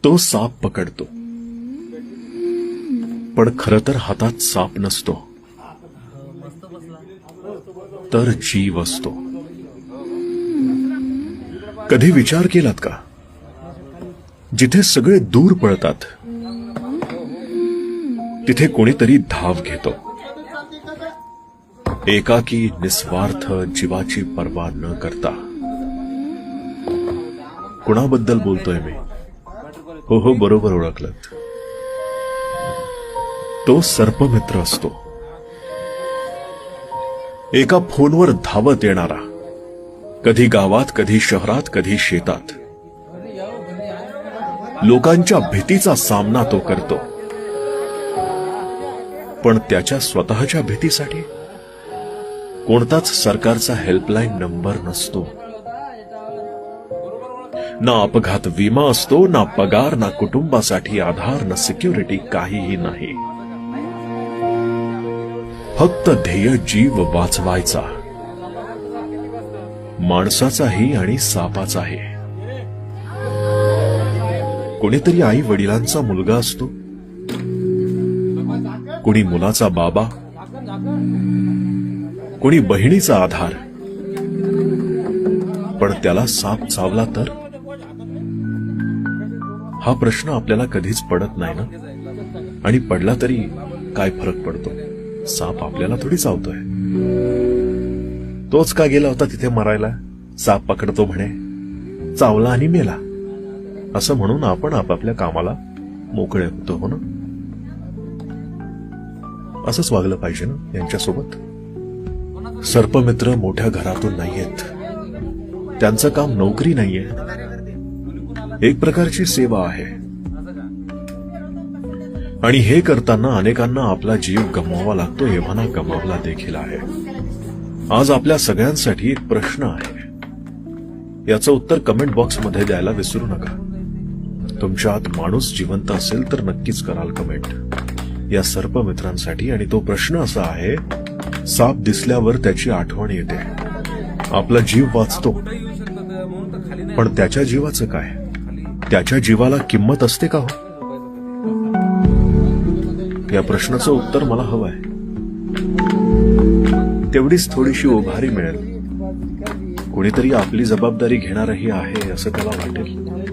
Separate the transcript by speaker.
Speaker 1: तो साप पकडतो, पण खरं तर हातात साप नसतो, तर जीव असतो. कधी विचार केलात का, जिथे सगळे दूर पळतात तिथे कोणीतरी धाव घेतो. एकाकी निस्वार्थ जीवाची पर्वा न करता. कुणाबद्दल बोलतोय मी? हो, बरोबर ओळखलत. तो सर्पमित्र असतो. एका फोनवर धावत येणारा, कधी गावात, कधी शहरात, कधी शेतात. लोकांच्या भीतीचा सामना तो करतो, पण त्याच्या स्वतःच्या भीतीसाठी कोणताच सरकारचा हेल्पलाईन नंबर नसतो. ना अपघात विमा असतो, ना पगार, ना कुटुंबासाठी आधार, ना सिक्युरिटी, काहीही नाही. फक्त ध्येय जीव वाचवायचा, माणसाचाही आणि सापाचाही. कोणीतरी आई वडिलांचा मुलगा असतो, कोणी मुलाचा बाबा, कोणी बहिणीचा आधार. पण त्याला साप चावला तर? हा प्रश्न आपल्याला कधीच पडत नाही ना. आणि पडला तरी काय फरक पडतो? साप आपल्याला थोडी चावतोय. तोच का गेला होता तिथे मरायला? साप पकडतो म्हणे, चावला आणि मेला असं म्हणून आपण आपापल्या कामाला मोकळे होतो. हो ना? असंच वागलं पाहिजे ना यांच्यासोबत. सर्पमित्र मोठ्या घरातून नाहीयेत. त्यांचं काम नोकरी नाहीये, एक प्रकारची सेवा आहे. आणि हे करताना अनेकांना आपला जीव गमवावा लागतो, एव्हाना गमावला देखील आहे. आज आपल्या सगळ्यांसाठी एक प्रश्न आहे. याचं उत्तर कमेंट बॉक्समध्ये द्यायला विसरू नका. तुमच्या आत माणूस जिवंत असेल तर नक्कीच कराल कमेंट या सर्पमित्रांसाठी. आणि तो प्रश्न असा आहे, साप दिसल्यावर त्याची आठवण येते, आपला जीव वाचतो, पण त्याच्या जीवाचं काय? त्याच्या जीवाला किंमत असते का हो? या प्रश्नाचं उत्तर मला हवं आहे. तेवढीच थोडीशी उभारी मिळेल. कोणीतरी आपली जबाबदारी घेणारही आहे असं त्याला वाटेल.